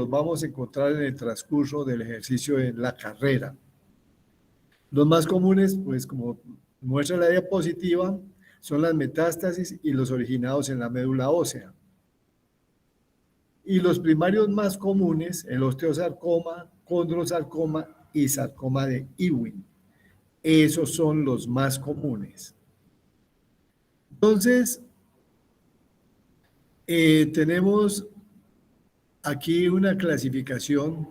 los vamos a encontrar en el transcurso del ejercicio de la carrera. Los más comunes, pues como muestra la diapositiva, son las metástasis y los originados en la médula ósea. Y los primarios más comunes, el osteosarcoma, condrosarcoma y sarcoma de Ewing. Esos son los más comunes. Entonces, tenemos aquí una clasificación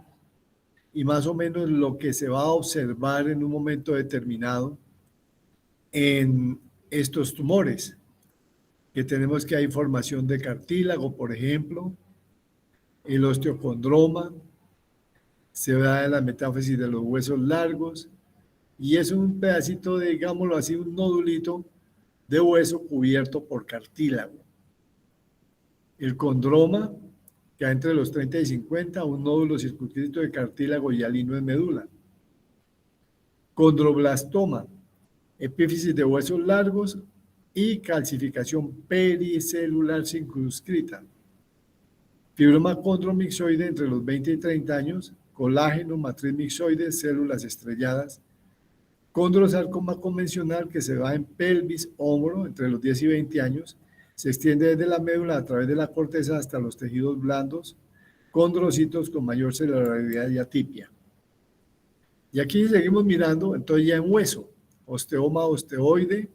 y más o menos lo que se va a observar en un momento determinado en estos tumores, que tenemos que hay formación de cartílago, por ejemplo, el osteocondroma, se da en la metáfisis de los huesos largos, y es un pedacito de, digámoslo así, un nodulito de hueso cubierto por cartílago. El condroma, que hay entre los 30 y 50, un nódulo circunscrito de cartílago hialino en médula. Condroblastoma, epífisis de huesos largos y calcificación pericelular circunscrita. Fibroma condromixoide entre los 20 y 30 años, colágeno, matriz mixoide, células estrelladas. Condrosarcoma convencional que se da en pelvis, hombro, entre los 10 y 20 años, se extiende desde la médula a través de la corteza hasta los tejidos blandos, condrocitos con mayor celularidad y atipia. Y aquí seguimos mirando, entonces ya en hueso, osteoma osteoide,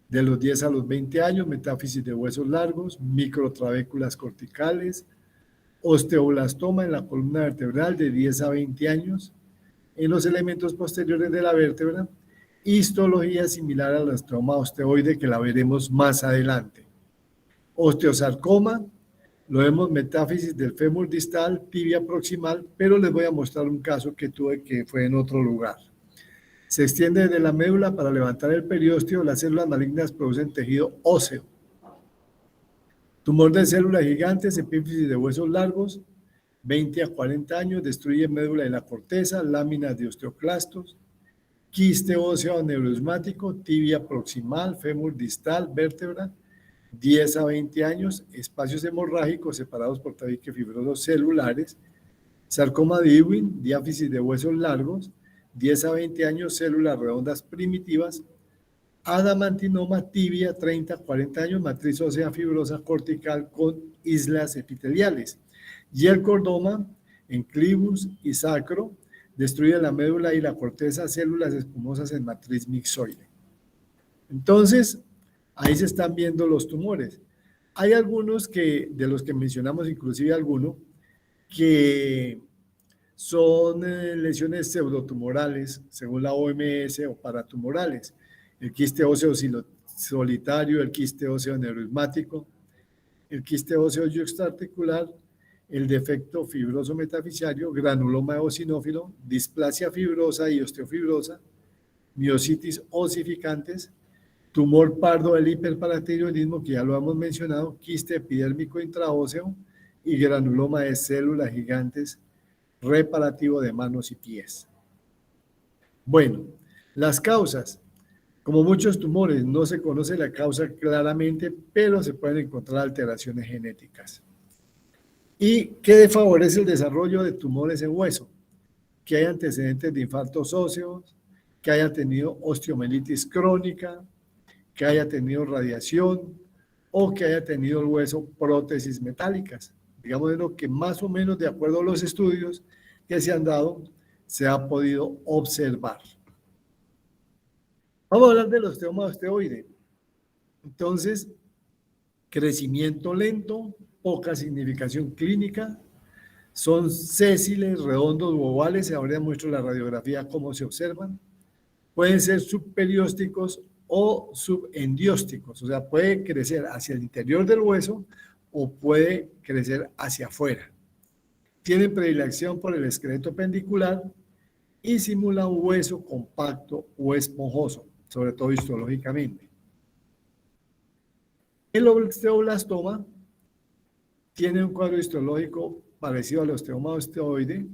de los 10 a los 20 años, metáfisis de huesos largos, microtrabéculas corticales, osteoblastoma en la columna vertebral de 10 a 20 años, en los elementos posteriores de la vértebra, histología similar al osteoma osteoide que la veremos más adelante. Osteosarcoma, lo vemos metáfisis del fémur distal, tibia proximal, pero les voy a mostrar un caso que tuve que fue en otro lugar. Se extiende desde la médula para levantar el periósteo, las células malignas producen tejido óseo. Tumor de células gigantes, epífisis de huesos largos, 20 a 40 años, destruye médula y la corteza, láminas de osteoclastos, quiste óseo neuroesmático, tibia proximal, fémur distal, vértebra, 10 a 20 años, espacios hemorrágicos separados por tabique fibrosos celulares, sarcoma de Ewing, diáfisis de huesos largos, 10 a 20 años, células redondas primitivas, adamantinoma tibia, 30 a 40 años, matriz ósea fibrosa cortical con islas epiteliales. Y el cordoma, en clivus y sacro, destruye la médula y la corteza, células espumosas en matriz mixoide. Entonces, ahí se están viendo los tumores. Hay algunos que, de los que mencionamos, inclusive alguno, que son lesiones pseudotumorales, según la OMS, o paratumorales. El quiste óseo solitario, el quiste óseo neuroesmático, el quiste óseo yuxtaarticular, el defecto fibroso metafisiario, granuloma eosinófilo, displasia fibrosa y osteofibrosa, miositis osificantes, tumor pardo del hiperparatiroidismo, que ya lo hemos mencionado, quiste epidérmico intraóseo y granuloma de células gigantes reparativo de manos y pies. Bueno, las causas. Como muchos tumores, no se conoce la causa claramente, pero se pueden encontrar alteraciones genéticas. ¿Y qué favorece el desarrollo de tumores en hueso? Que haya antecedentes de infartos óseos, que haya tenido osteomelitis crónica, que haya tenido radiación o que haya tenido el hueso prótesis metálicas. Digamos de lo que más o menos de acuerdo a los estudios que se han dado, se ha podido observar. Vamos a hablar del osteoma osteoide. Entonces, crecimiento lento, poca significación clínica, son sésiles, redondos u ovales, ahora muestro la radiografía cómo se observan. Pueden ser subperiósticos o subendiósticos, o sea, puede crecer hacia el interior del hueso o puede crecer hacia afuera. Tienen predilección por el esqueleto pendicular y simula un hueso compacto o esponjoso, sobre todo histológicamente. El osteoblastoma tiene un cuadro histológico parecido al osteoma osteoide,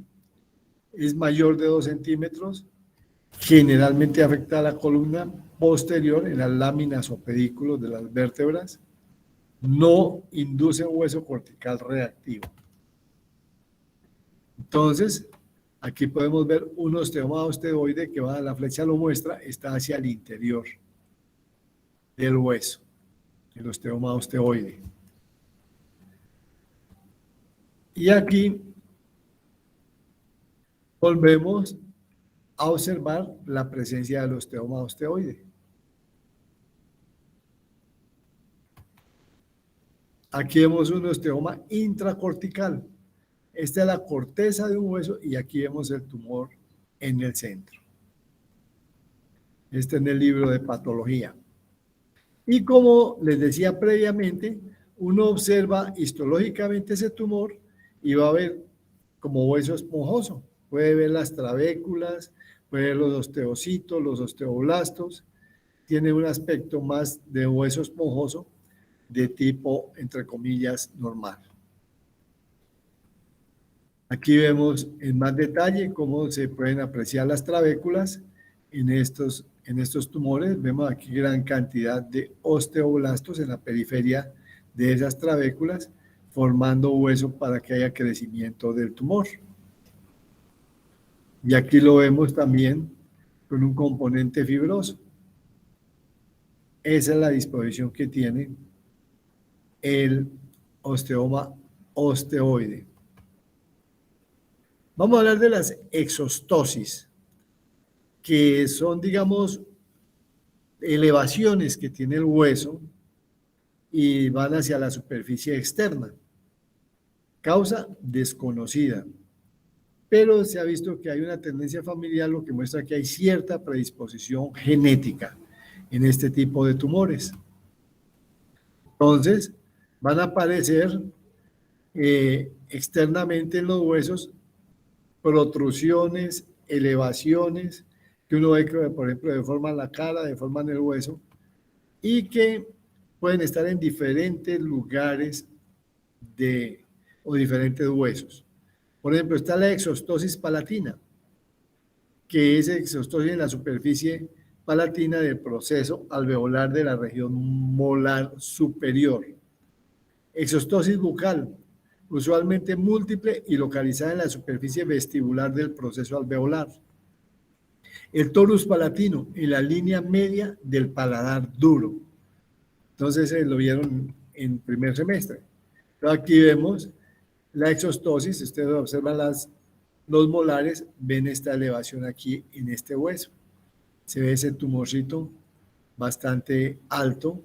es mayor de 2 centímetros, generalmente afecta a la columna posterior en las láminas o pedículos de las vértebras, no induce un hueso cortical reactivo. Entonces, aquí podemos ver un osteoma osteoide que va, la flecha lo muestra, está hacia el interior del hueso, el osteoma osteoide. Y aquí volvemos a observar la presencia del osteoma osteoide. Aquí vemos un osteoma intracortical. Esta es la corteza de un hueso y aquí vemos el tumor en el centro. Este en el libro de patología. Y como les decía previamente, uno observa histológicamente ese tumor y va a ver como hueso esponjoso. Puede ver las trabéculas, puede ver los osteocitos, los osteoblastos. Tiene un aspecto más de hueso esponjoso de tipo, entre comillas, normal. Aquí vemos en más detalle cómo se pueden apreciar las trabéculas en estos tumores. Vemos aquí gran cantidad de osteoblastos en la periferia de esas trabéculas, formando hueso para que haya crecimiento del tumor. Y aquí lo vemos también con un componente fibroso. Esa es la disposición que tiene el osteoma osteoide. Vamos a hablar de las exostosis, que son, digamos, elevaciones que tiene el hueso y van hacia la superficie externa. Causa desconocida, pero se ha visto que hay una tendencia familiar, lo que muestra que hay cierta predisposición genética en este tipo de tumores. Entonces, van a aparecer externamente en los huesos protrusiones, elevaciones, que uno ve que, por ejemplo, deforman la cara, deforman el hueso, y que pueden estar en diferentes lugares o diferentes huesos. Por ejemplo, está la exostosis palatina, que es exostosis en la superficie palatina del proceso alveolar de la región molar superior. Exostosis bucal, usualmente múltiple y localizada en la superficie vestibular del proceso alveolar. El torus palatino, en la línea media del paladar duro. Entonces lo vieron en primer semestre. Entonces, aquí vemos la exostosis, ustedes observan los molares, ven esta elevación aquí en este hueso. Se ve ese tumorcito bastante alto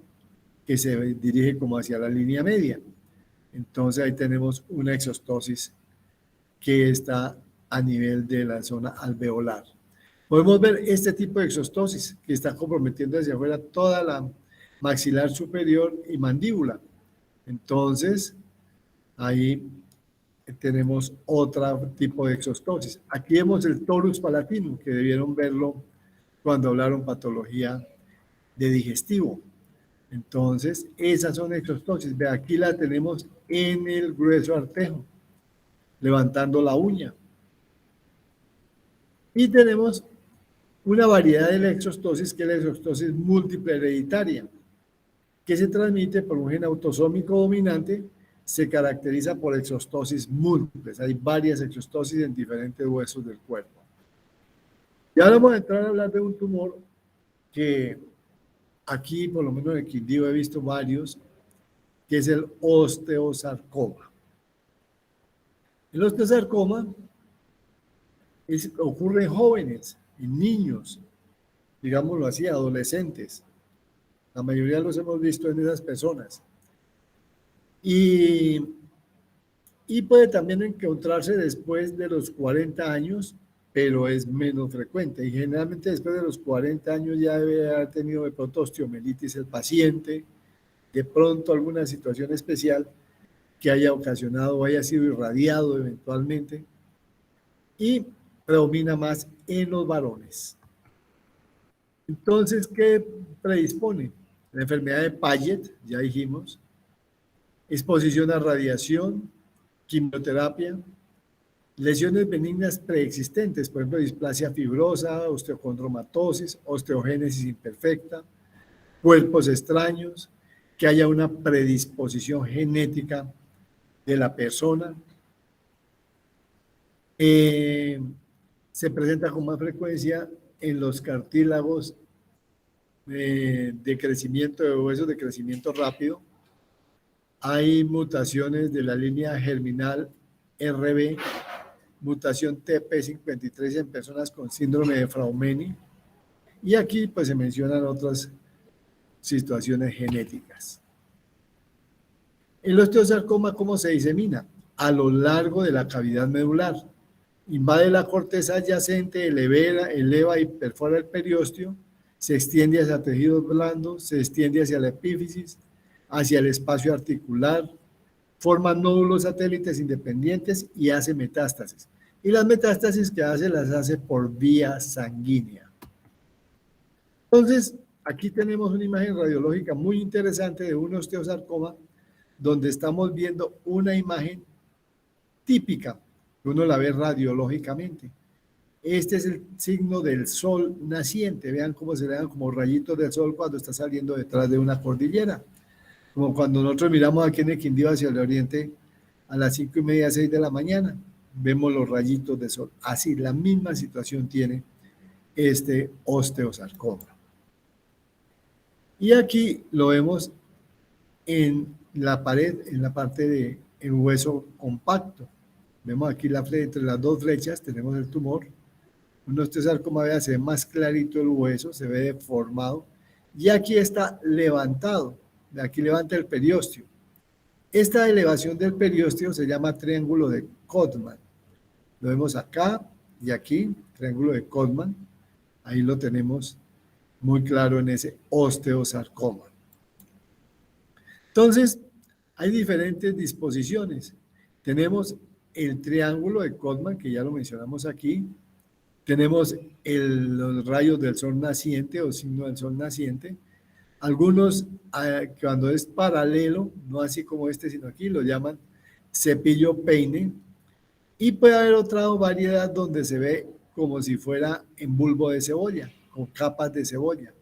que se dirige como hacia la línea media. Entonces ahí tenemos una exostosis que está a nivel de la zona alveolar. Podemos ver este tipo de exostosis que está comprometiendo hacia afuera toda la maxilar superior y mandíbula. Entonces, ahí tenemos otro tipo de exostosis. Aquí vemos el torus palatino, que debieron verlo cuando hablaron patología de digestivo. Entonces, esas son exostosis. Ve, aquí la tenemos en el grueso artejo, levantando la uña. Y tenemos una variedad de la exostosis, que es la exostosis múltiple hereditaria, que se transmite por un gen autosómico dominante, se caracteriza por exostosis múltiples. Hay varias exostosis en diferentes huesos del cuerpo. Y ahora vamos a entrar a hablar de un tumor que aquí, por lo menos en el Quindío, he visto varios, que es el osteosarcoma. El osteosarcoma ocurre en jóvenes, en niños, digámoslo así, adolescentes. La mayoría los hemos visto en esas personas. Y puede también encontrarse después de los 40 años, pero es menos frecuente. Y generalmente después de los 40 años ya debe haber tenido de pronto osteomelitis el paciente, de pronto alguna situación especial que haya ocasionado o haya sido irradiado eventualmente, y predomina más en los varones. Entonces, ¿qué predispone? La enfermedad de Paget, ya dijimos, exposición a radiación, quimioterapia, lesiones benignas preexistentes, por ejemplo, displasia fibrosa, osteocondromatosis, osteogénesis imperfecta, cuerpos extraños, que haya una predisposición genética de la persona. Eh, se presenta con más frecuencia en los cartílagos de crecimiento de huesos de crecimiento rápido. Hay mutaciones de la línea germinal RB, mutación TP53 en personas con síndrome de Fraumeni. Y aquí pues se mencionan otras situaciones genéticas. El osteosarcoma, ¿cómo se disemina? A lo largo de la cavidad medular. Invade la corteza adyacente, eleva y perfora el periósteo, se extiende hacia tejidos blandos, se extiende hacia la epífisis, hacia el espacio articular, forma nódulos satélites independientes y hace metástasis. Y las metástasis que hace las hace por vía sanguínea. Entonces, aquí tenemos una imagen radiológica muy interesante de un osteosarcoma, donde estamos viendo una imagen típica, que uno la ve radiológicamente. Este es el signo del sol naciente. Vean cómo se le dan como rayitos del sol cuando está saliendo detrás de una cordillera. Como cuando nosotros miramos aquí en el Quindío hacia el oriente a las 5:30, 6 de la mañana, vemos los rayitos de sol. Así, la misma situación tiene este osteosarcoma. Y aquí lo vemos en la pared, en la parte del hueso compacto. Vemos aquí entre las dos flechas tenemos el tumor. Un osteosarcoma, vea, se ve más clarito el hueso, se ve deformado. Y aquí está levantado. Aquí levanta el periósteo. Esta elevación del periósteo se llama triángulo de Codman. Lo vemos acá y aquí, triángulo de Codman. Ahí lo tenemos muy claro en ese osteosarcoma. Entonces, hay diferentes disposiciones. Tenemos el triángulo de Codman, que ya lo mencionamos aquí. Tenemos los rayos del sol naciente o signo del sol naciente. Algunos, cuando es paralelo, no así como este, sino aquí, lo llaman cepillo peine. Y puede haber otra variedad donde se ve como si fuera en bulbo de cebolla, con capas de cebolla.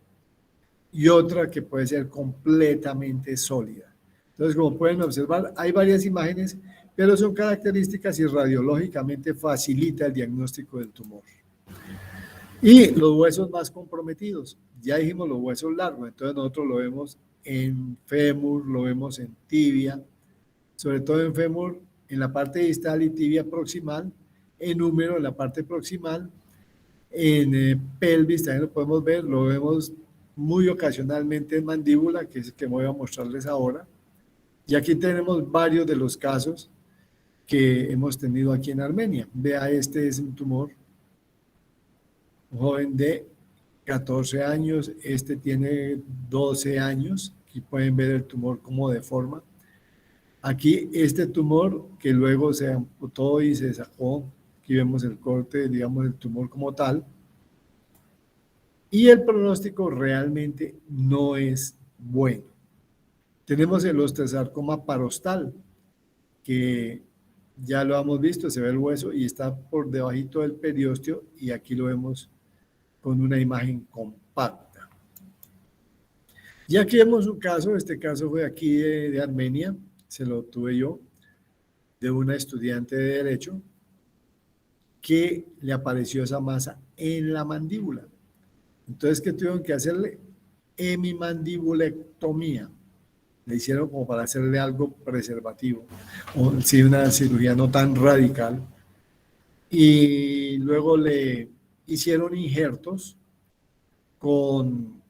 Y otra que puede ser completamente sólida. Entonces, como pueden observar, hay varias imágenes, pero son características y radiológicamente facilita el diagnóstico del tumor. Y los huesos más comprometidos, ya dijimos los huesos largos, entonces nosotros lo vemos en fémur, lo vemos en tibia, sobre todo en fémur, en la parte distal y tibia proximal, en húmero, en la parte proximal, en pelvis también lo podemos ver, lo vemos muy ocasionalmente en mandíbula, que es el que voy a mostrarles ahora. Y aquí tenemos varios de los casos que hemos tenido aquí en Armenia. Vea, este es un tumor, un joven de 14 años, este tiene 12 años, aquí pueden ver el tumor como deforma. Aquí este tumor que luego se amputó y se sacó, aquí vemos el corte, digamos, del tumor como tal. Y el pronóstico realmente no es bueno. Tenemos el osteosarcoma parostal, que ya lo hemos visto, se ve el hueso y está por debajito del periósteo y aquí lo vemos con una imagen compacta. Y aquí vemos un caso, este caso fue aquí de Armenia, se lo tuve yo, de una estudiante de Derecho, que le apareció esa masa en la mandíbula. Entonces, ¿qué tuvieron que hacerle? Hemimandibulectomía. Le hicieron como para hacerle algo preservativo, o si una cirugía no tan radical. Y luego le hicieron injertos con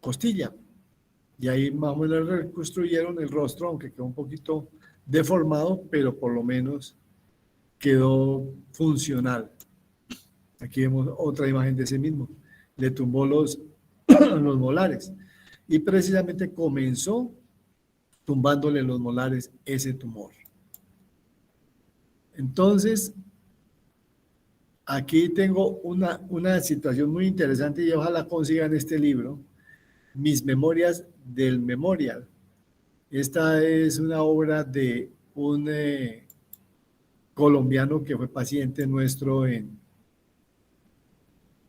costilla. Y ahí más o menos reconstruyeron el rostro, aunque quedó un poquito deformado, pero por lo menos quedó funcional. Aquí vemos otra imagen de ese mismo. Le tumbó los molares. Y precisamente comenzó tumbándole los molares ese tumor. Entonces, aquí tengo una situación muy interesante y ojalá consigan este libro, Mis Memorias del Memorial. Esta es una obra de un colombiano que fue paciente nuestro en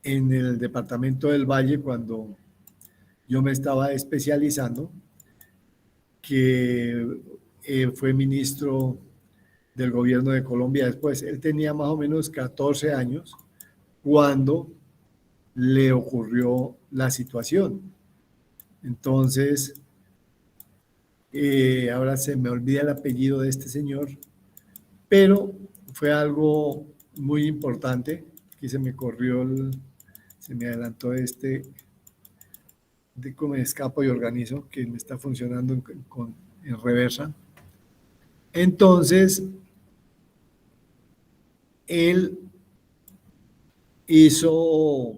el departamento del Valle cuando yo me estaba especializando, que fue ministro del gobierno de Colombia después. Él tenía más o menos 14 años cuando le ocurrió la situación. Entonces, ahora se me olvida el apellido de este señor, pero fue algo muy importante. Aquí se me corrió, se me adelantó de cómo me escapo y organizo, que me está funcionando en reversa. Entonces, él hizo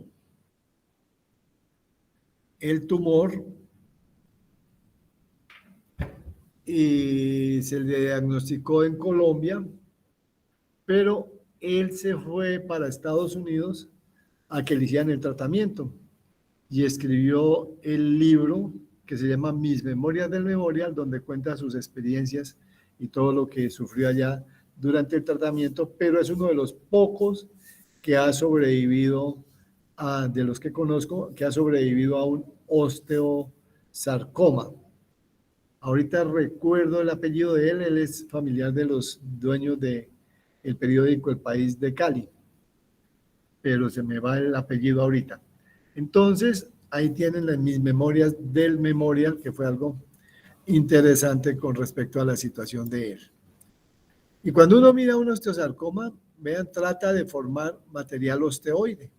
el tumor y se le diagnosticó en Colombia, pero él se fue para Estados Unidos a que le hicieran el tratamiento y escribió el libro que se llama Mis Memorias del Memorial, donde cuenta sus experiencias y todo lo que sufrió allá durante el tratamiento, pero es uno de los pocos que ha sobrevivido, de los que conozco, que ha sobrevivido a un osteosarcoma. Ahorita recuerdo el apellido de él, él es familiar de los dueños del periódico El País de Cali, pero se me va el apellido ahorita. Entonces, ahí tienen mis memorias del memorial, que fue algo interesante con respecto a la situación de él. Y cuando uno mira un osteosarcoma, vean, trata de formar material osteoide.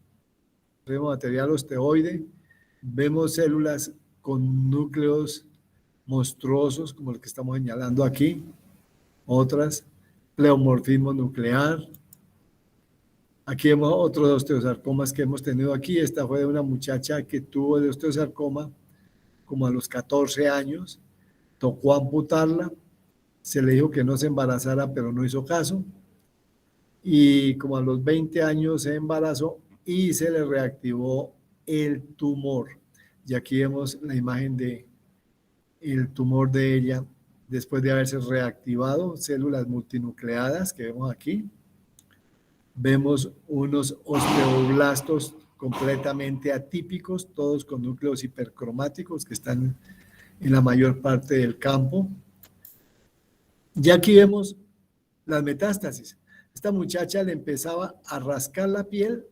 Vemos material osteoide, vemos células con núcleos monstruosos, como el que estamos señalando aquí, otras, pleomorfismo nuclear. Aquí vemos otros osteosarcomas que hemos tenido aquí. Esta fue de una muchacha que tuvo el osteosarcoma como a los 14 años, tocó amputarla, se le dijo que no se embarazara, pero no hizo caso, y como a los 20 años se embarazó y se le reactivó el tumor. Y aquí vemos la imagen de el tumor de ella después de haberse reactivado, células multinucleadas que vemos aquí. Vemos unos osteoblastos completamente atípicos, todos con núcleos hipercromáticos que están en la mayor parte del campo. Y aquí vemos las metástasis. Esta muchacha le empezaba a rascar la piel,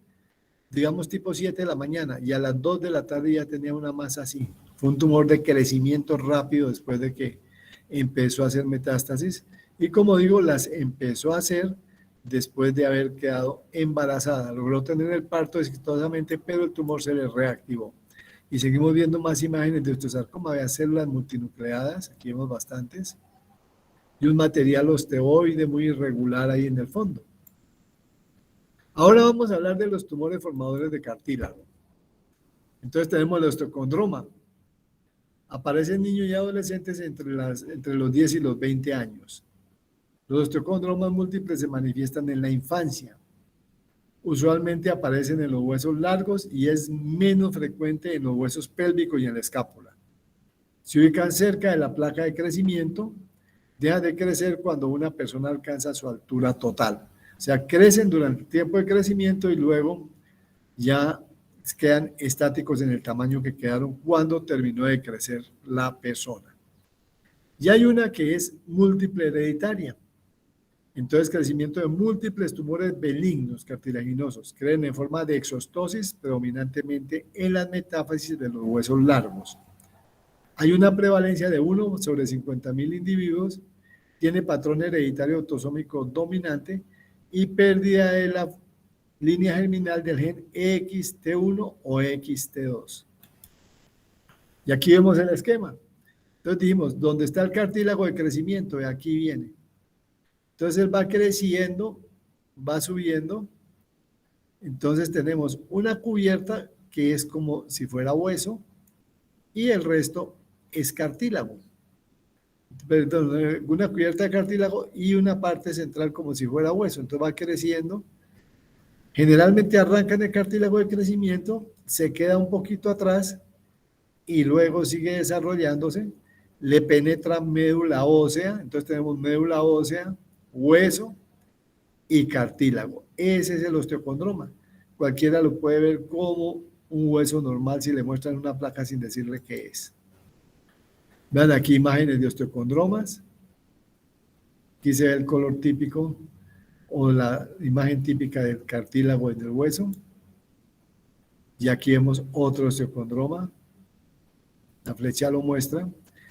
digamos tipo 7 de la mañana, y a las 2 de la tarde ya tenía una masa así. Fue un tumor de crecimiento rápido después de que empezó a hacer metástasis. Y como digo, las empezó a hacer después de haber quedado embarazada. Logró tener el parto exitosamente, pero el tumor se le reactivó. Y seguimos viendo más imágenes de osteosarcoma, vean células multinucleadas, aquí vemos bastantes, y un material osteoide muy irregular ahí en el fondo. Ahora vamos a hablar de los tumores formadores de cartílago. Entonces tenemos el osteocondroma. Aparecen niños y adolescentes entre los 10 y los 20 años. Los osteocondromas múltiples se manifiestan en la infancia. Usualmente aparecen en los huesos largos y es menos frecuente en los huesos pélvicos y en la escápula. Se ubican cerca de la placa de crecimiento. Dejan de crecer cuando una persona alcanza su altura total. O sea, crecen durante el tiempo de crecimiento y luego ya quedan estáticos en el tamaño que quedaron cuando terminó de crecer la persona. Y hay una que es múltiple hereditaria. Entonces, crecimiento de múltiples tumores benignos cartilaginosos creen en forma de exostosis predominantemente en las metáfisis de los huesos largos. Hay una prevalencia de 1 sobre 50,000 individuos, tiene patrón hereditario autosómico dominante y pérdida de la línea germinal del gen XT1 o XT2. Y aquí vemos el esquema. Entonces dijimos, ¿dónde está el cartílago de crecimiento? Y aquí viene. Entonces él va creciendo, va subiendo. Entonces tenemos una cubierta que es como si fuera hueso y el resto es cartílago. Perdón, una cubierta de cartílago y una parte central como si fuera hueso. Entonces va creciendo. Generalmente arranca en el cartílago de crecimiento, se queda un poquito atrás y luego sigue desarrollándose. Le penetra médula ósea. Entonces tenemos médula ósea, hueso y cartílago. Ese es el osteocondroma. Cualquiera lo puede ver como un hueso normal si le muestran una placa sin decirle qué es. Vean aquí imágenes de osteocondromas Aquí se ve el color típico o la imagen típica del cartílago en el hueso. Y aquí vemos otro osteocondroma. La flecha lo muestra.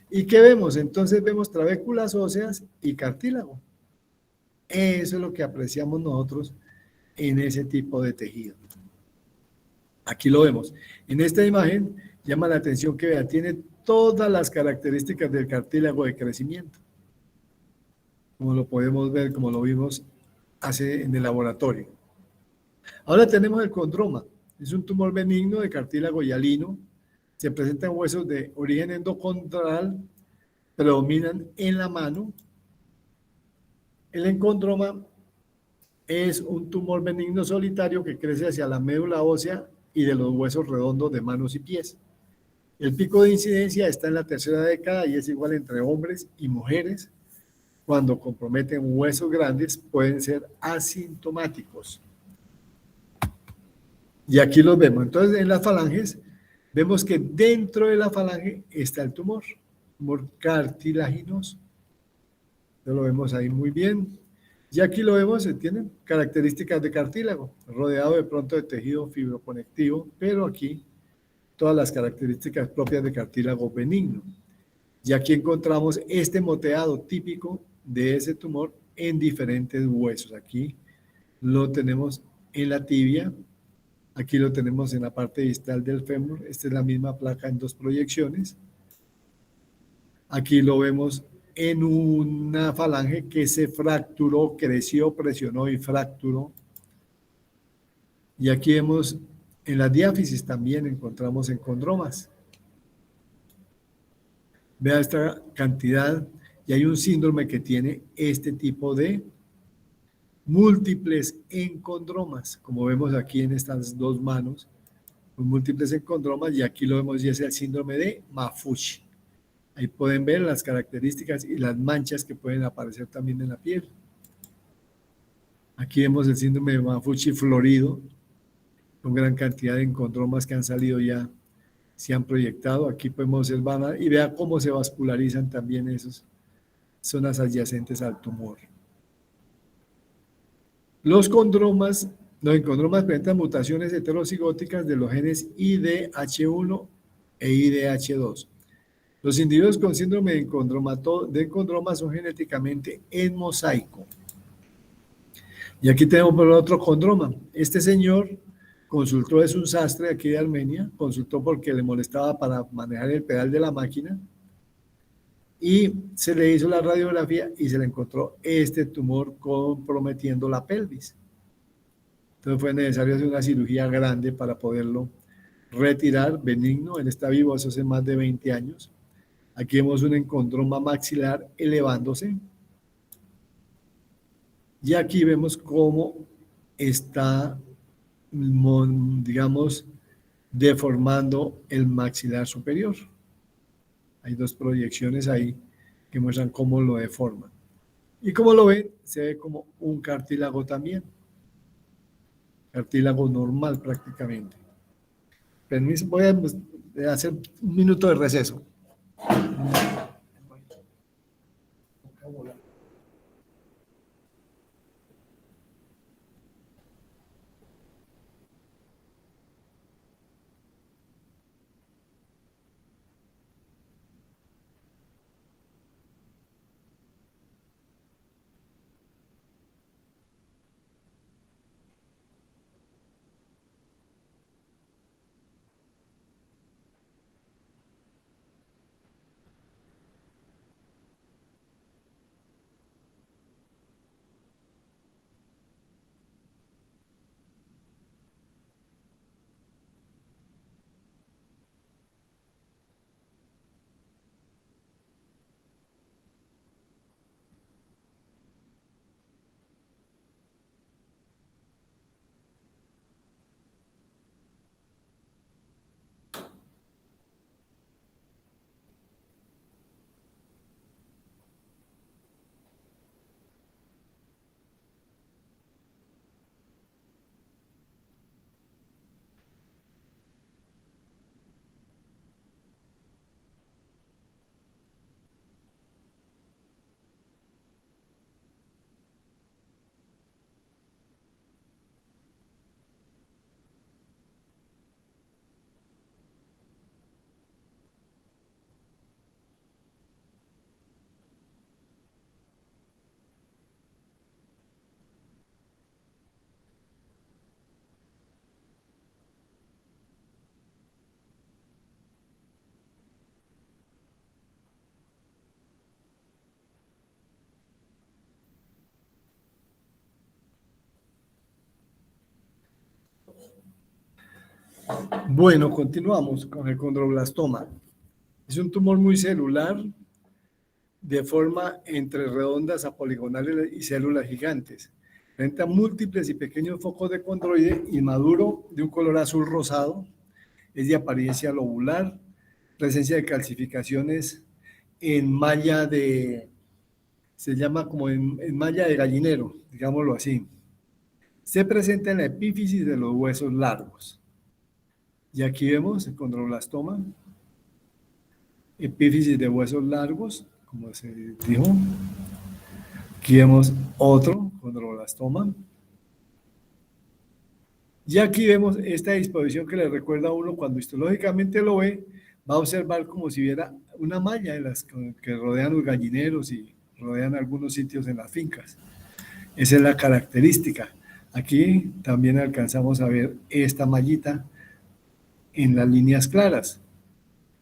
¿Y qué vemos? Entonces vemos trabéculas óseas y cartílago. Eso es lo que apreciamos nosotros en ese tipo de tejido. Aquí lo vemos. En esta imagen llama la atención que vea, tiene todas las características del cartílago de crecimiento. Como lo podemos ver, como lo vimos hace en el laboratorio. Ahora tenemos el condroma. Es un tumor benigno de cartílago hialino. Se presenta en huesos de origen endocondral, predominan en la mano. El encondroma es un tumor benigno solitario que crece hacia la médula ósea y de los huesos redondos de manos y pies. El pico de incidencia está en la tercera década y es igual entre hombres y mujeres. Cuando comprometen huesos grandes, pueden ser asintomáticos. Y aquí los vemos. Entonces, en las falanges, vemos que dentro de la falange está el tumor cartilaginoso. Lo vemos ahí muy bien. Y aquí lo vemos, tienen características de cartílago, rodeado de pronto de tejido fibroconectivo, pero aquí todas las características propias de cartílago benigno. Y aquí encontramos este moteado típico de ese tumor en diferentes huesos. Aquí lo tenemos en la tibia, aquí lo tenemos en la parte distal del fémur. Esta es la misma placa en dos proyecciones. Aquí lo vemos en una falange que se fracturó, creció, presionó y fracturó. Y aquí vemos en la diáfisis también encontramos encondromas. Vea esta cantidad y hay un síndrome que tiene este tipo de múltiples encondromas, como vemos aquí en estas dos manos, múltiples encondromas, y aquí lo vemos y es el síndrome de Maffucci. Ahí pueden ver las características y las manchas que pueden aparecer también en la piel. Aquí vemos el síndrome de Maffucci florido, con gran cantidad de encondromas que han salido ya, se han proyectado. Aquí podemos observar y vea cómo se vascularizan también esas zonas adyacentes al tumor. Los encondromas presentan mutaciones heterocigóticas de los genes IDH1 e IDH2. Los individuos con síndrome de encondroma son genéticamente en mosaico. Y aquí tenemos por otro condroma. Este señor consultó, es un sastre aquí de Armenia, consultó porque le molestaba para manejar el pedal de la máquina y se le hizo la radiografía y se le encontró este tumor comprometiendo la pelvis. Entonces fue necesario hacer una cirugía grande para poderlo retirar, benigno. Él está vivo hace más de 20 años. Aquí vemos un encondroma maxilar elevándose. Y aquí vemos cómo está, digamos, deformando el maxilar superior. Hay dos proyecciones ahí que muestran cómo lo deforman. Y como lo ven, se ve como un cartílago también. Cartílago normal prácticamente. Permiso, voy a hacer un minuto de receso. Bueno, continuamos con el condroblastoma. Es un tumor muy celular de forma entre redondas a poligonales y células gigantes. Presenta múltiples y pequeños focos de condroide inmaduro de un color azul rosado. Es de apariencia lobular, presencia de calcificaciones en malla de, se llama como en malla de gallinero, digámoslo así. Se presenta en la epífisis de los huesos largos. Y aquí vemos el condroblastoma, epífisis de huesos largos, como se dijo. Aquí vemos otro condroblastoma. Y aquí vemos esta disposición que le recuerda a uno cuando histológicamente lo ve, va a observar como si viera una malla de las que rodean los gallineros y rodean algunos sitios en las fincas. Esa es la característica. Aquí también alcanzamos a ver esta mallita en las líneas claras.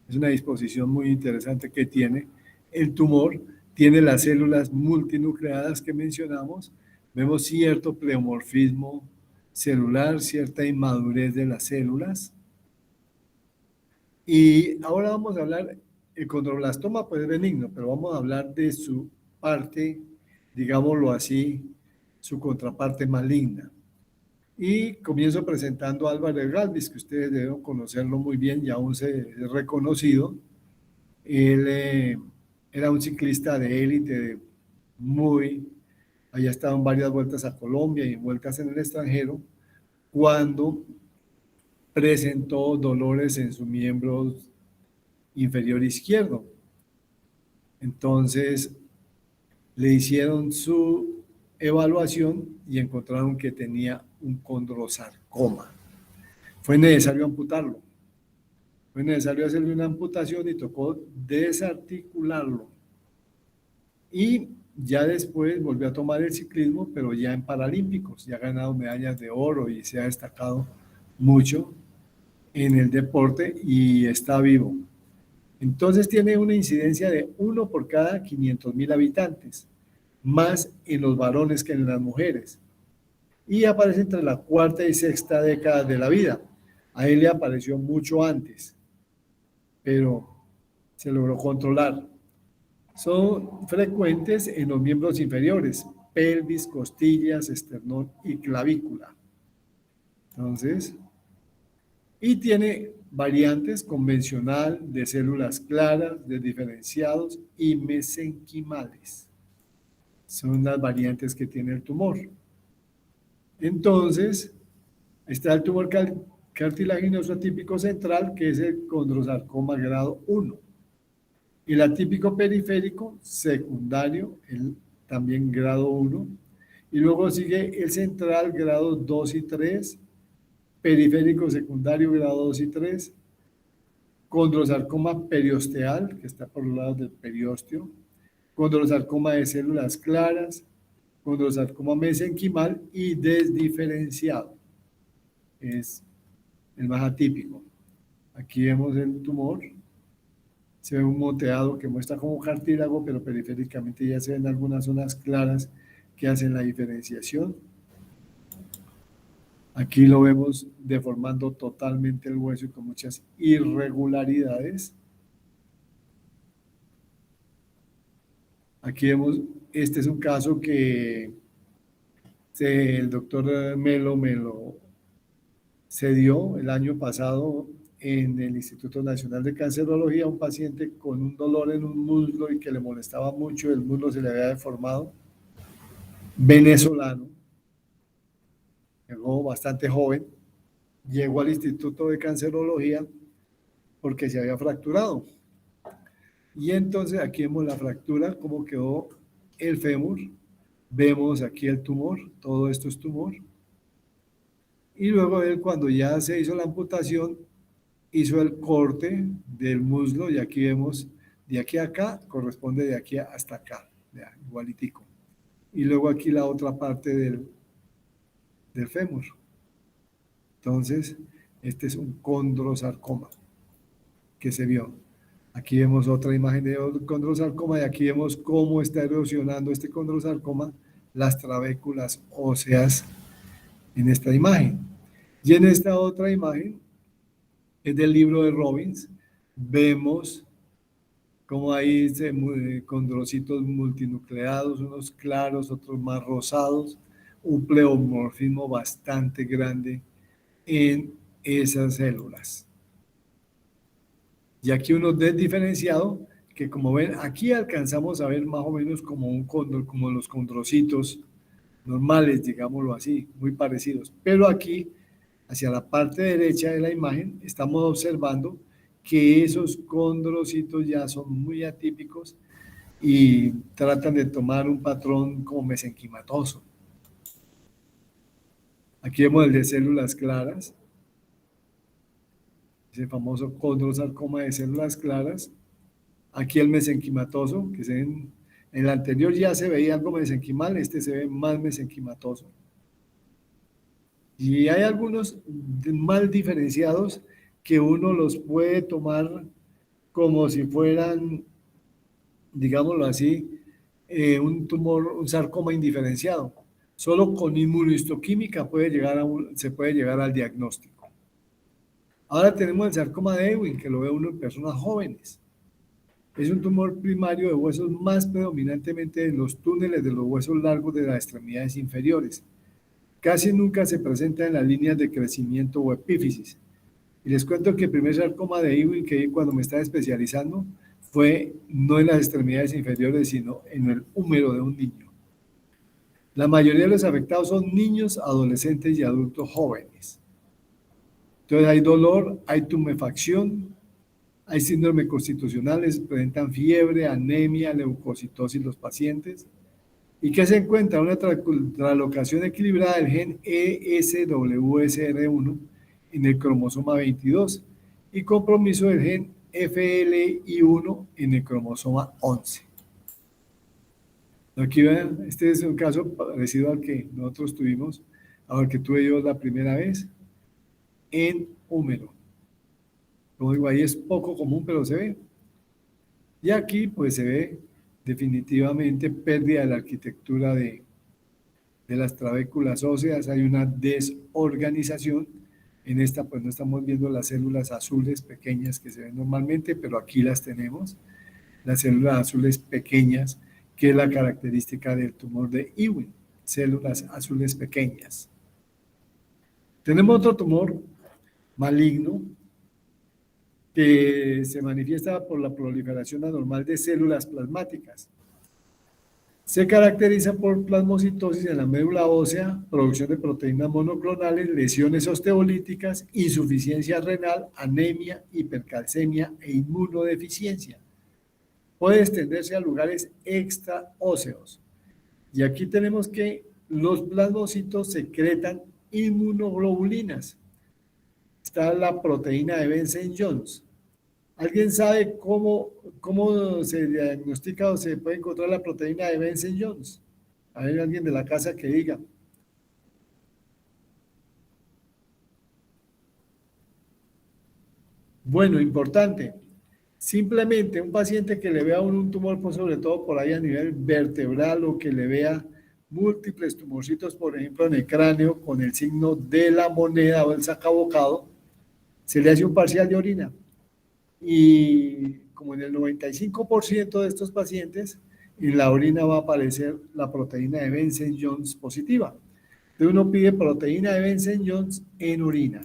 Es una disposición muy interesante que tiene el tumor. Tiene las células multinucleadas que mencionamos. Vemos cierto pleomorfismo celular, cierta inmadurez de las células. Y ahora vamos a hablar, el condroblastoma pues es benigno, pero vamos a hablar de su parte, digámoslo así, su contraparte maligna. Y comienzo presentando a Álvaro Galvis, que ustedes deben conocerlo muy bien y aún es reconocido. Él era un ciclista de élite, había estado en varias vueltas a Colombia y vueltas en el extranjero, cuando presentó dolores en su miembro inferior izquierdo. Entonces le hicieron su evaluación y encontraron que tenía un condrosarcoma. Fue necesario amputarlo. Fue necesario hacerle una amputación y tocó desarticularlo. Y ya después volvió a tomar el ciclismo, pero ya en paralímpicos. Ya ha ganado medallas de oro y se ha destacado mucho en el deporte y está vivo. Entonces tiene una incidencia de 1 por cada 500,000 habitantes, más en los varones que en las mujeres. Y aparece entre la cuarta y sexta década de la vida. A él le apareció mucho antes, pero se logró controlar. Son frecuentes en los miembros inferiores, pelvis, costillas, esternón y clavícula. Entonces, y tiene variantes convencional de células claras, de diferenciados y mesenquimales. Son las variantes que tiene el tumor. Entonces, está el tumor cartilaginoso atípico central, que es el condrosarcoma grado 1. Y el atípico periférico secundario, también grado 1. Y luego sigue el central grado 2 y 3, periférico secundario grado 2 y 3, condrosarcoma periosteal, que está por los lados del periósteo, condrosarcoma de células claras, condrosarcoma mesenquimal y desdiferenciado. Es el más atípico. Aquí vemos el tumor. Se ve un moteado que muestra como cartílago, pero periféricamente ya se ven algunas zonas claras que hacen la diferenciación. Aquí lo vemos deformando totalmente el hueso y con muchas irregularidades. Aquí vemos, este es un caso que el doctor Melo me lo dio el año pasado en el Instituto Nacional de Cancerología, un paciente con un dolor en un muslo y que le molestaba mucho, el muslo se le había deformado, venezolano, llegó bastante joven, llegó al Instituto de Cancerología porque se había fracturado. Y entonces aquí vemos la fractura, cómo quedó el fémur, vemos aquí el tumor, todo esto es tumor. Y luego él, cuando ya se hizo la amputación, hizo el corte del muslo y aquí vemos de aquí a acá, corresponde de aquí hasta acá, igualitico. Y luego aquí la otra parte del fémur. Entonces, este es un condrosarcoma que se vio. Aquí vemos otra imagen de condrosarcoma y aquí vemos cómo está erosionando este condrosarcoma las trabéculas óseas en esta imagen. Y en esta otra imagen es del libro de Robbins. Vemos cómo hay condrocitos multinucleados, unos claros, otros más rosados, un pleomorfismo bastante grande en esas células. Y aquí uno desdiferenciado, que como ven, aquí alcanzamos a ver más o menos como un cóndor, como los condrocitos normales, digámoslo así, muy parecidos. Pero aquí, hacia la parte derecha de la imagen, estamos observando que esos condrocitos ya son muy atípicos y tratan de tomar un patrón como mesenquimatoso. Aquí vemos el de células claras, ese famoso condrosarcoma de células claras. Aquí el mesenquimatoso, que se ven, en el anterior ya se veía algo mesenquimal, este se ve más mesenquimatoso. Y hay algunos mal diferenciados que uno los puede tomar como si fueran, digámoslo así, un tumor, un sarcoma indiferenciado. Solo con inmunohistoquímica se puede llegar al diagnóstico. Ahora tenemos el sarcoma de Ewing, que lo ve uno en personas jóvenes. Es un tumor primario de huesos más predominantemente en los túneles de los huesos largos de las extremidades inferiores. Casi nunca se presenta en las líneas de crecimiento o epífisis. Y les cuento que el primer sarcoma de Ewing que vi cuando me estaba especializando fue no en las extremidades inferiores, sino en el húmero de un niño. La mayoría de los afectados son niños, adolescentes y adultos jóvenes. Entonces hay dolor, hay tumefacción, hay síndrome constitucionales, presentan fiebre, anemia, leucocitosis los pacientes. ¿Y qué se encuentra? Una traslocación equilibrada del gen ESWSR1 en el cromosoma 22 y compromiso del gen FLI1 en el cromosoma 11. Aquí vean, este es un caso parecido al que nosotros tuvimos, al que tuve yo la primera vez, en húmero. Como digo, ahí es poco común, pero se ve. Y aquí pues se ve definitivamente pérdida de la arquitectura de las trabéculas óseas, hay una desorganización. En esta pues no estamos viendo las células azules pequeñas que se ven normalmente, pero aquí las tenemos, las células azules pequeñas, que es la característica del tumor de Ewing, células azules pequeñas. Tenemos otro tumor maligno que se manifiesta por la proliferación anormal de células plasmáticas. Se caracteriza por plasmocitosis en la médula ósea, producción de proteínas monoclonales, lesiones osteolíticas, insuficiencia renal, anemia, hipercalcemia e inmunodeficiencia. Puede extenderse a lugares extraóseos. Y aquí tenemos que los plasmocitos secretan inmunoglobulinas. Está la proteína de Benson-Jones. ¿Alguien sabe cómo se diagnostica o se puede encontrar la proteína de Benson-Jones? ¿Hay alguien de la casa que diga? Bueno, importante. Simplemente un paciente que le vea un tumor, pues sobre todo por ahí a nivel vertebral o que le vea múltiples tumorcitos, por ejemplo, en el cráneo con el signo de la moneda o el sacabocado, se le hace un parcial de orina. Y como en el 95% de estos pacientes, en la orina va a aparecer la proteína de Benson-Jones positiva. Entonces uno pide proteína de Benson-Jones en orina.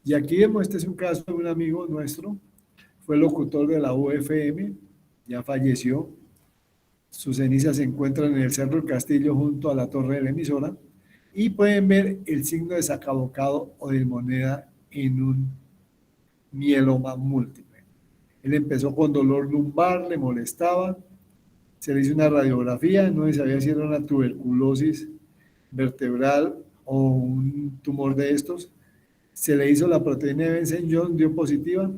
Y aquí vemos, este es un caso de un amigo nuestro, fue locutor de la UFM, ya falleció. Sus cenizas se encuentran en el Cerro del Castillo junto a la torre de la emisora y pueden ver el signo de sacabocado o de moneda en un mieloma múltiple. Él empezó con dolor lumbar, le molestaba, se le hizo una radiografía, no se sabía si era una tuberculosis vertebral o un tumor de estos. Se le hizo la proteína de Benson-Jones, dio positiva.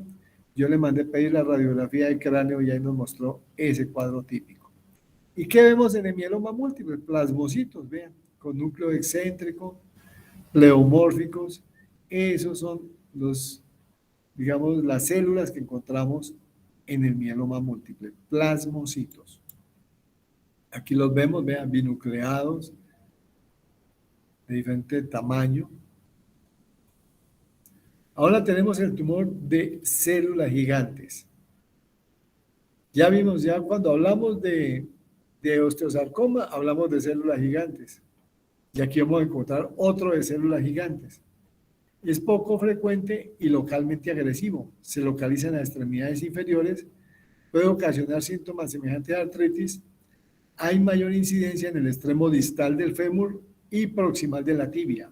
Yo le mandé pedir la radiografía de cráneo y ahí nos mostró ese cuadro típico. ¿Y qué vemos en el mieloma múltiple? Plasmocitos, vean, con núcleo excéntrico, pleomórficos. Esos son los, digamos, las células que encontramos en el mieloma múltiple, plasmocitos. Aquí los vemos, vean, binucleados, de diferente tamaño. Ahora tenemos el tumor de células gigantes. Ya vimos, ya cuando hablamos de osteosarcoma, hablamos de células gigantes. Y aquí vamos a encontrar otro de células gigantes. Es poco frecuente y localmente agresivo. Se localiza en las extremidades inferiores, puede ocasionar síntomas semejantes a artritis. Hay mayor incidencia en el extremo distal del fémur y proximal de la tibia.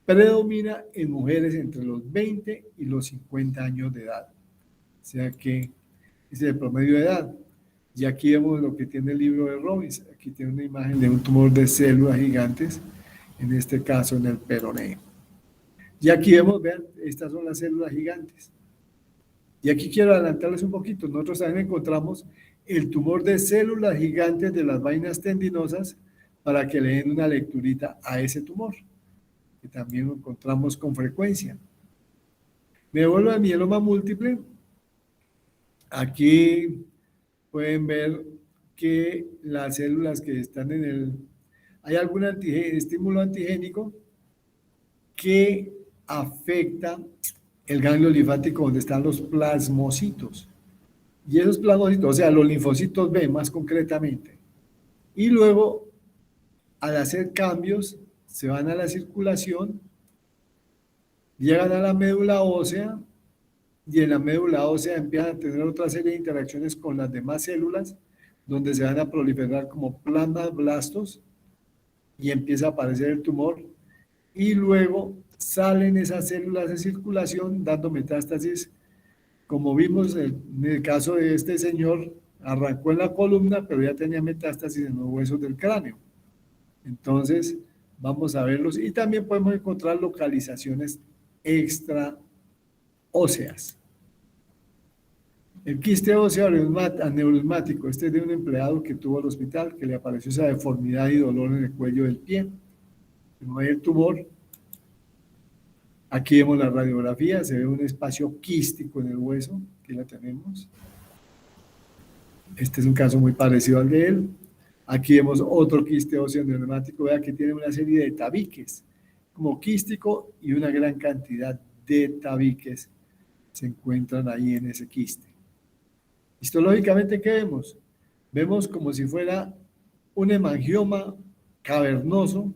Predomina en mujeres entre los 20 y los 50 años de edad. O sea que es el promedio de edad. Y aquí vemos lo que tiene el libro de Robbins. Aquí tiene una imagen de un tumor de células gigantes, en este caso en el peroné. Y aquí vemos, vean, estas son las células gigantes. Y aquí quiero adelantarles un poquito. Nosotros también encontramos el tumor de células gigantes de las vainas tendinosas para que le den una lecturita a ese tumor, que también lo encontramos con frecuencia. Me vuelvo al mieloma múltiple. Aquí pueden ver que las células que están en el... Hay algún estímulo antigénico que afecta el ganglio linfático donde están los plasmocitos. Y esos plasmocitos, o sea, los linfocitos B más concretamente. Y luego, al hacer cambios, se van a la circulación, llegan a la médula ósea, y en la médula ósea empiezan a tener otra serie de interacciones con las demás células, donde se van a proliferar como plasmablastos, y empieza a aparecer el tumor, y luego salen esas células de circulación dando metástasis, como vimos en el caso de este señor, arrancó en la columna, pero ya tenía metástasis en los huesos del cráneo. Entonces, vamos a verlos, y también podemos encontrar localizaciones extra óseas. El quiste óseo aneurismático, este es de un empleado que tuvo al hospital, que le apareció esa deformidad y dolor en el cuello del pie. No hay el tumor. Aquí vemos la radiografía, se ve un espacio quístico en el hueso, aquí la tenemos. Este es un caso muy parecido al de él. Aquí vemos otro quiste óseo aneurismático, vea que tiene una serie de tabiques, como quístico, y una gran cantidad de tabiques se encuentran ahí en ese quiste. Histológicamente, ¿qué vemos? Vemos como si fuera un hemangioma cavernoso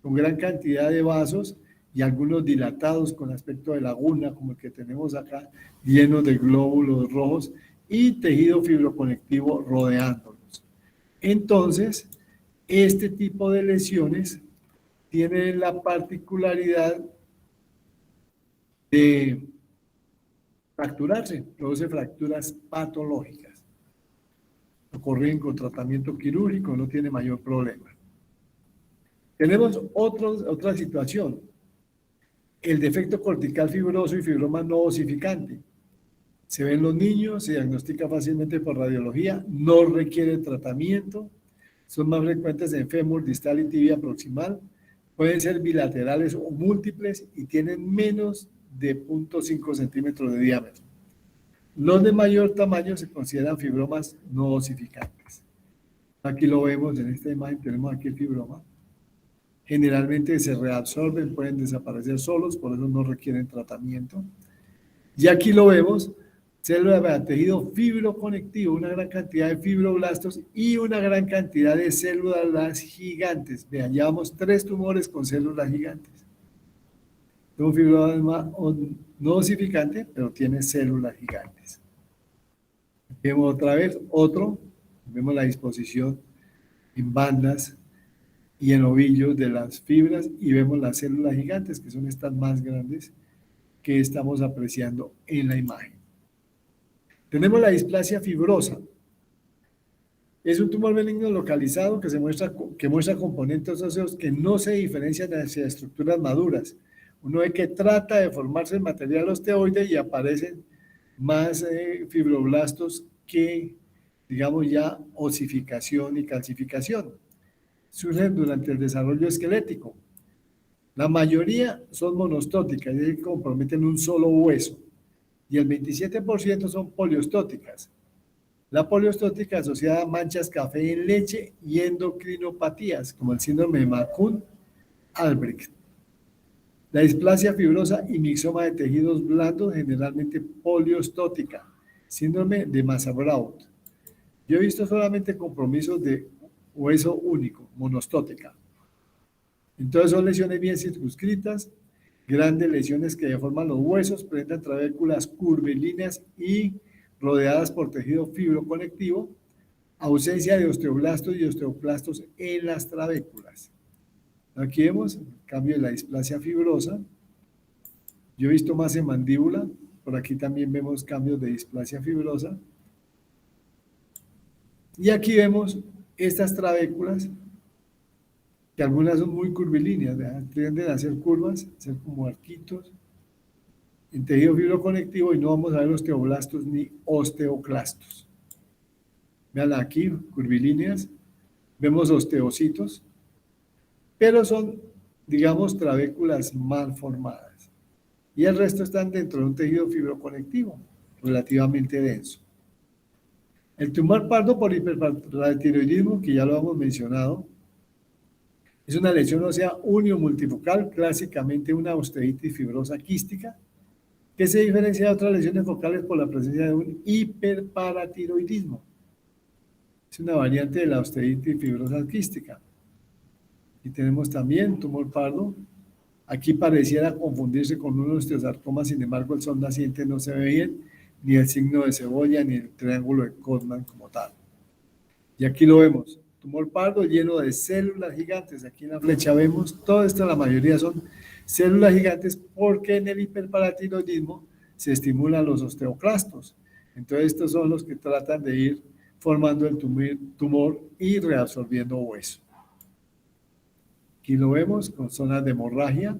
con gran cantidad de vasos y algunos dilatados con aspecto de laguna, como el que tenemos acá, llenos de glóbulos rojos y tejido fibroconectivo rodeándolos. Entonces, este tipo de lesiones tienen la particularidad de fracturarse, produce fracturas patológicas. Ocurren con tratamiento quirúrgico, no tiene mayor problema. Tenemos otra situación, el defecto cortical fibroso y fibroma no osificante. Se ve en los niños, se diagnostica fácilmente por radiología, no requiere tratamiento, son más frecuentes en fémur, distal y tibia proximal, pueden ser bilaterales o múltiples y tienen menos de 0.5 centímetros de diámetro. Los de mayor tamaño se consideran fibromas no osificantes. Aquí lo vemos en esta imagen, tenemos aquí el fibroma. Generalmente se reabsorben, pueden desaparecer solos, por eso no requieren tratamiento. Y aquí lo vemos, célula de tejido fibroconectivo, una gran cantidad de fibroblastos y una gran cantidad de células gigantes. Vean, llevamos 3 tumores con células gigantes. Es un fibroma no osificante, pero tiene células gigantes. Vemos otra vez otro, vemos la disposición en bandas y en ovillos de las fibras y vemos las células gigantes, que son estas más grandes que estamos apreciando en la imagen. Tenemos la displasia fibrosa. Es un tumor benigno localizado que muestra componentes óseos que no se diferencian hacia estructuras maduras. Uno ve que trata de formarse el material osteoide y aparecen más fibroblastos que, digamos, ya osificación y calcificación. Surgen durante el desarrollo esquelético. La mayoría son monostóticas, es decir, comprometen un solo hueso, y el 27% son poliostóticas. La poliostótica asociada a manchas café en leche y endocrinopatías, como el síndrome de McCune-Albrecht. La displasia fibrosa y mixoma de tejidos blandos, generalmente poliostótica, síndrome de Massa-Brown. Yo he visto solamente compromisos de hueso único, monostótica. Entonces son lesiones bien circunscritas, grandes lesiones que deforman los huesos, presentan trabéculas curvilíneas y rodeadas por tejido fibroconectivo, ausencia de osteoblastos y osteoclastos en las trabéculas. Aquí vemos el cambio de la displasia fibrosa. Yo he visto más en mandíbula, por aquí también vemos cambios de displasia fibrosa. Y aquí vemos estas trabéculas, que algunas son muy curvilíneas, tienden a hacer curvas, a ser como arquitos, en tejido fibroconectivo, y no vamos a ver osteoblastos ni osteoclastos. Vean aquí, curvilíneas, vemos osteocitos, pero son, digamos, trabéculas mal formadas. Y el resto están dentro de un tejido fibroconectivo relativamente denso. El tumor pardo por hiperparatiroidismo, que ya lo hemos mencionado, es una lesión ósea unio-multifocal, clásicamente una osteitis fibrosa quística, que se diferencia de otras lesiones focales por la presencia de un hiperparatiroidismo. Es una variante de la osteitis fibrosa quística. Y tenemos también tumor pardo. Aquí pareciera confundirse con un osteosarcoma, sin embargo el sol naciente no se ve bien, ni el signo de cebolla, ni el triángulo de Codman como tal. Y aquí lo vemos, tumor pardo lleno de células gigantes. Aquí en la flecha vemos, todo esto, la mayoría son células gigantes, porque en el hiperparatiroidismo se estimulan los osteoclastos. Entonces estos son los que tratan de ir formando el tumor y reabsorbiendo hueso. Aquí lo vemos con zonas de hemorragia.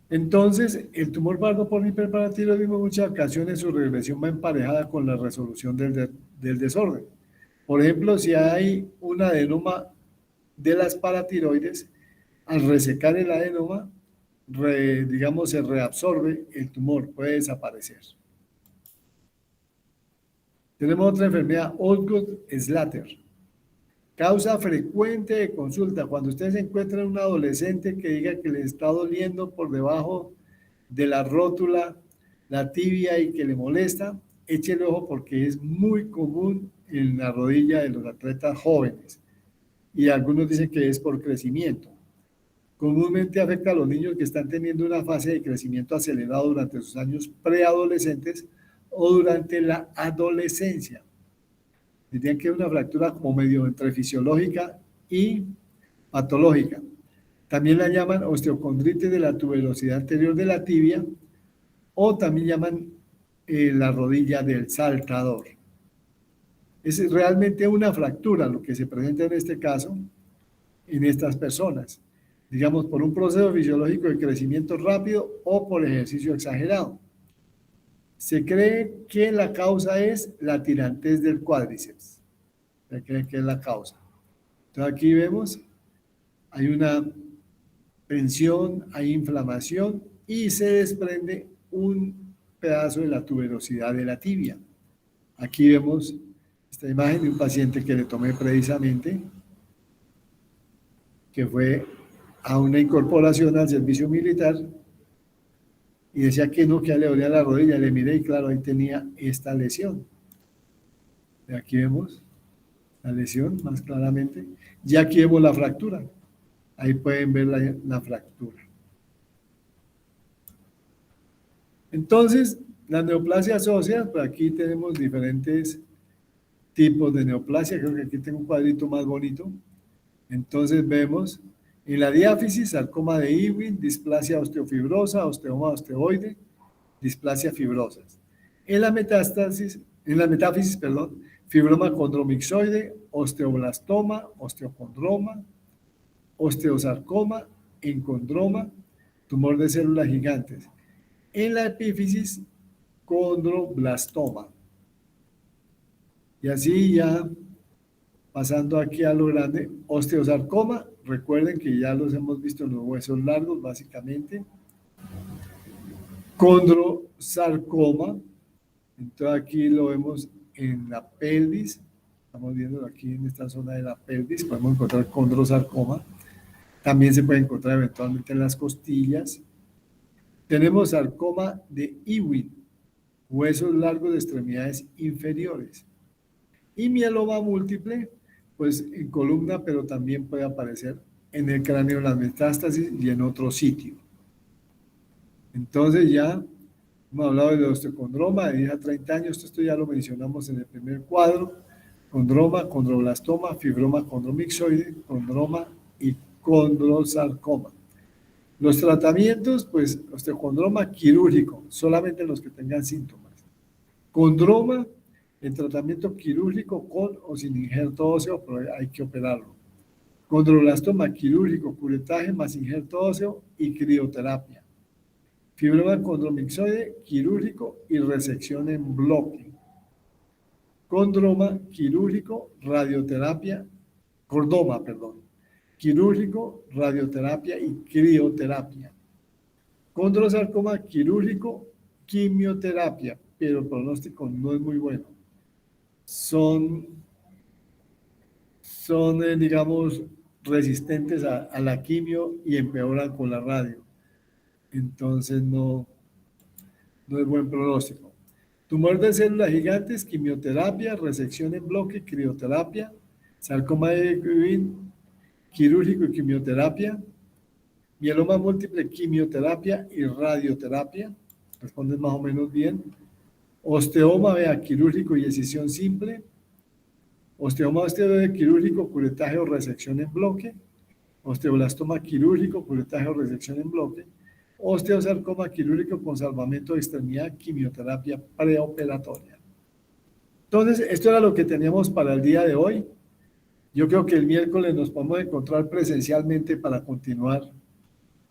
Entonces, el tumor pardo por hiperparatiroidismo en muchas ocasiones su regresión va emparejada con la resolución del desorden. Por ejemplo, si hay un adenoma de las paratiroides, al resecar el adenoma, digamos, se reabsorbe el tumor, puede desaparecer. Tenemos otra enfermedad, Osgood-Schlatter. Causa frecuente de consulta. Cuando ustedes encuentran un adolescente que diga que le está doliendo por debajo de la rótula, la tibia, y que le molesta, échele ojo, porque es muy común en la rodilla de los atletas jóvenes. Y algunos dicen que es por crecimiento. Comúnmente afecta a los niños que están teniendo una fase de crecimiento acelerado durante sus años preadolescentes o durante la adolescencia. Dirían que es una fractura como medio entre fisiológica y patológica. También la llaman osteocondritis de la tuberosidad anterior de la tibia, o también llaman la rodilla del saltador. Es realmente una fractura lo que se presenta en este caso en estas personas, digamos, por un proceso fisiológico de crecimiento rápido o por ejercicio exagerado. Se cree que la causa es la tirantez del cuádriceps. Se cree que es la causa. Entonces aquí vemos, hay una tensión, hay inflamación y se desprende un pedazo de la tuberosidad de la tibia. Aquí vemos esta imagen de un paciente que le tomé precisamente, que fue a una incorporación al servicio militar y decía que no, que le dolía la rodilla. Le miré y claro, ahí tenía esta lesión. Aquí vemos la lesión más claramente. Y aquí vemos la fractura. Ahí pueden ver la fractura. Entonces, las neoplasias óseas, pues aquí tenemos diferentes tipos de neoplasia. Creo que aquí tengo un cuadrito más bonito. Entonces vemos en la diáfisis, sarcoma de Ewing, displasia osteofibrosa, osteoma osteoide, displasia fibrosas. En la metáfisis, fibroma condromixoide, osteoblastoma, osteocondroma, osteosarcoma, encondroma, tumor de células gigantes. En la epífisis, condroblastoma. Y así ya, pasando aquí a lo grande, osteosarcoma, recuerden que ya los hemos visto en los huesos largos, básicamente. Condrosarcoma, entonces aquí lo vemos en la pelvis, estamos viendo aquí en esta zona de la pelvis, podemos encontrar condrosarcoma. También se puede encontrar eventualmente en las costillas. Tenemos sarcoma de Ewing, huesos largos de extremidades inferiores. Y mieloma múltiple, pues en columna, pero también puede aparecer en el cráneo, en las metástasis y en otro sitio. Entonces ya hemos hablado del osteocondroma de 10 a 30 años, esto ya lo mencionamos en el primer cuadro, condroma, condroblastoma, fibroma condromixoide, condroma y condrosarcoma. Los tratamientos, pues osteocondroma quirúrgico, solamente los que tengan síntomas. Condroma, el tratamiento quirúrgico con o sin injerto óseo, pero hay que operarlo. Condroblastoma quirúrgico, curetaje más injerto óseo y crioterapia. Fibroma condromixoide quirúrgico y resección en bloque. Condroma quirúrgico, radioterapia, cordoma, perdón, quirúrgico, radioterapia y crioterapia. Condrosarcoma quirúrgico, quimioterapia, pero el pronóstico no es muy bueno. Son digamos, resistentes a la quimio y empeoran con la radio. Entonces no es buen pronóstico. Tumor de células gigantes, quimioterapia, resección en bloque, crioterapia, sarcoma de Ewing, quirúrgico y quimioterapia, mieloma múltiple, quimioterapia y radioterapia, responden más o menos bien. Osteoma, vea, quirúrgico y excisión simple. Osteoma osteoide quirúrgico, curetaje o resección en bloque. Osteoblastoma quirúrgico, curetaje o resección en bloque. Osteosarcoma quirúrgico con salvamento de extremidad, quimioterapia preoperatoria. Entonces, esto era lo que teníamos para el día de hoy. Yo creo que el miércoles nos podemos encontrar presencialmente para continuar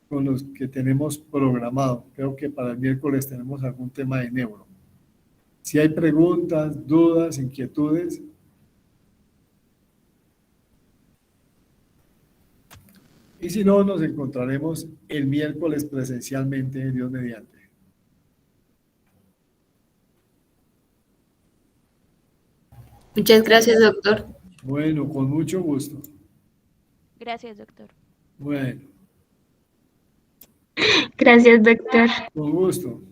con los que tenemos programado. Creo que para el miércoles tenemos algún tema de neuro. Si hay preguntas, dudas, inquietudes. Y si no, nos encontraremos el miércoles presencialmente, Dios mediante. Muchas gracias, doctor. Bueno, con mucho gusto. Gracias, doctor. Bueno, Gracias, doctor. con gusto.